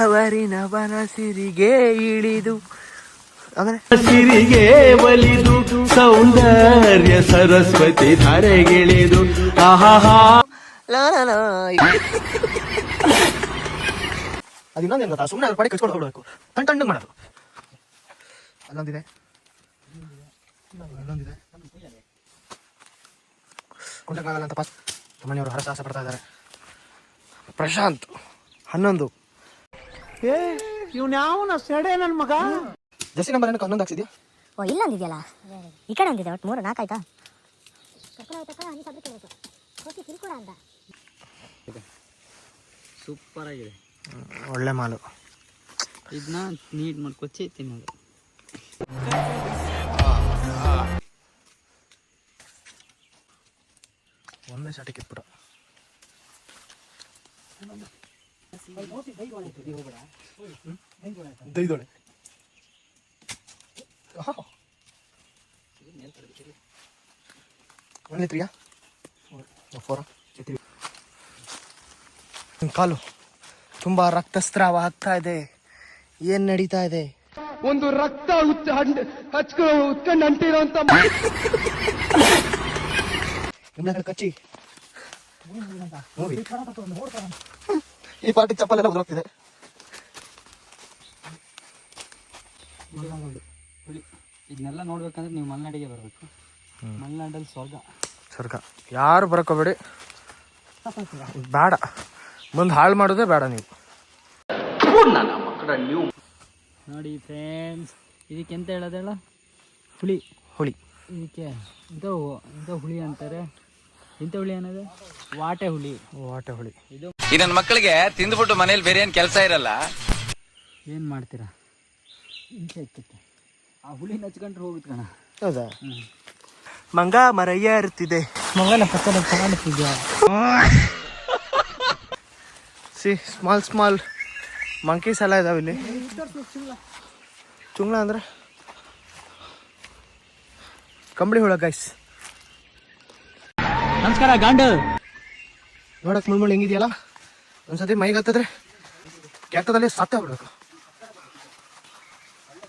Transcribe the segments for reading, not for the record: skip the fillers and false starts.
ತವರಿನ ಬನಸಿರಿಗೆ ಇಳಿದು ಆಮೇಲೆ ಸಿರಿಗೆ ಒಲಿದು ಸೌಂದರ್ಯ ಸರಸ್ವತಿ ಧರೆಗಿಳಿದು ಆಹಾಹಾ. ಅದು ಇನ್ನೊಂದೇನು ಗೊತ್ತಾ, ಸುಮ್ಮನೆ ಅದ್ರ ಪಡಿ ಕಚ್ಕೊಂಡು ಹೋಗ್ಬೇಕು, ತಣ್ಣಗೆ ಮಾಡೋದು. ಅಲ್ಲೊಂದಿದೆ, ಅಲ್ಲೊಂದಿದೆ, ಕುಂಟಕ್ಕಾಗಲ್ಲ ಅಂತ ಪಾಸ್ ಮನೆಯವರು ಹರಸಾಹಸ ಪಡ್ತಾ ಇದ್ದಾರೆ. ಪ್ರಶಾಂತ್ 11. ಇವ್ನ್ಯಾವನ ಸೆಡೆ ನನ್ನ ಮಗ. ಜರ್ಸಿ ನಂಬರ್ ಏನಕ್ಕೆ 11 ಹಾಕ್ಸಿದ್ಯಾ? ಓ ಇಲ್ಲ ಅಂದಿದೆಯಲ್ಲ, ಈ ಕಡೆ ಅಂದಿದೆ. ಒಟ್ಟು 3 4 ಆಯ್ತಾ? ಸೂಪರ್ ಆಗಿದೆ, ಒಳ್ಳೆ ಮಾಲು. ಇದನ್ನ ನೀಟ್ ಮಾಡ್ಕೊಚ್ಚಿ ತಿನ್ನೋದು. ಒಂದೇ ಶಾಟಿ ಕಿತ್ಬಿಡ. ದೈದೋಳೆ ಒಂದೇ 3 4 ಕಾಲು ತುಂಬಾ ರಕ್ತಸ್ರಾವ ಆಗ್ತಾ ಇದೆ. ಏನ್ ನಡೀತಾ ಇದೆ? ಒಂದು ರಕ್ತ ಹಚ್ಕೊಂಡು ಅಂಟಿರೋಂತ ಕಚ್ಚಿ ಈ ಪಾಟಿ ಚಪ್ಪಲೆಲ್ಲ ಉದುರೋಗ್ತಿದೆ. ಇದನ್ನೆಲ್ಲ ನೋಡ್ಬೇಕಂದ್ರೆ ನೀವು ಮಲೆನಾಡಿಗೆ ಬರಬೇಕು. ಮಲೆನಾಡಲ್ಲಿ ಸ್ವರ್ಗ. ಯಾರು ಬರಕೋಬೇಡಿ, ಬೇಡ. ಮುಂದೆ ಹಾಳು ಮಾಡೋದೇ ಬೇಡ ನೀವು. ನೋಡಿ ಫ್ರೆಂಡ್ಸ್, ಇದಕ್ಕೆ ಎಂತ ಹೇಳೋದೇಳ? ಹುಳಿ. ಇದಕ್ಕೆ ಇಂಥ ಹುಳಿ ಅಂತಾರೆ. ಇಂಥ ಹುಳಿ ಅನ್ನೋದು ವಾಟೆ ಹುಳಿ. ಇದು ನನ್ನ ಮಕ್ಕಳಿಗೆ ತಿಂದ್ಬಿಟ್ಟು ಮನೇಲಿ ಬೇರೆ ಏನ್ ಕೆಲಸ ಇರಲ್ಲ. ಏನು ಮಾಡ್ತೀರಾ? ಹಿಂಸೆ ಇರ್ತೈತೆ. ಆ ಹುಳಿ ನಚ್ಕೊಂಡ್ರೆ ಹೋಗುತ್ತೆ ಕಣ. ಹೌದಾ? ಮಂಗ ಮರಯ್ಯ ಇರ್ತಿದೆ. ಮಗನ ಪಕ್ಕದ ಕಾಣುತ್ತಿದ್ಯಾ? ಸ್ಮಾಲ್ ಮಂಕೀಸ್ ಎಲ್ಲ ಇದಾವೆ ಇಲ್ಲಿ. ಚುಂಗ್ಳ ಅಂದ್ರೆ ಕಂಬಳಿ ಹುಳ ಗೈಸ್. ನಮಸ್ಕಾರ ಗಾಂಡು. ನೋಡಕ್ ಮುಳ್ಮುಳ್ ಹೆಂಗಿದೆಯಲ್ಲ, ಒಂದ್ಸತಿ ಮೈಗೆ ಹತ್ತಿದ್ರೆ ಕೆಟ್ಟದಲ್ಲಿ ಸತ್ತ ಬಿಡ್ಬೇಕು.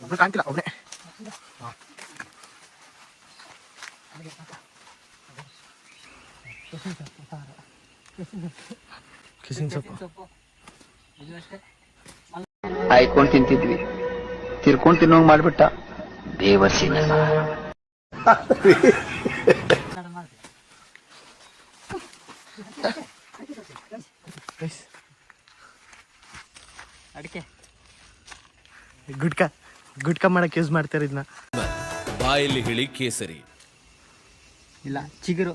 ಒಬ್ರು ಕಾಣ್ತಿಲ್ಲ, ಒಬ್ಬನೇ. ಕಿಸಿನ್ ಸೊಪ್ಪು ಆಯ್ಕೊಂಡ್ ತಿಂತಿದ್ವಿ, ತಿರ್ಕೊಂಡ್ ತಿನ್ನೋಂಗ್ ಮಾಡ್ಬಿಟ್ಟ ದೇವರ್ಸಿ. ಅಡಿಕೆ ಗುಟ್ಕಾ ಮಾಡಕ್ ಯೂಸ್ ಮಾಡ್ತಾರೆ ಇದನ್ನ. ಬಾಯಲ್ಲಿ ಹೇಳಿ ಕೇಸರಿ ಇಲ್ಲ, ಚಿಗುರು.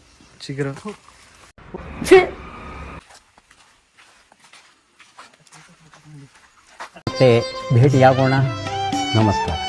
ಮತ್ತೆ ಭೇಟಿಯಾಗೋಣ. ನಮಸ್ಕಾರ.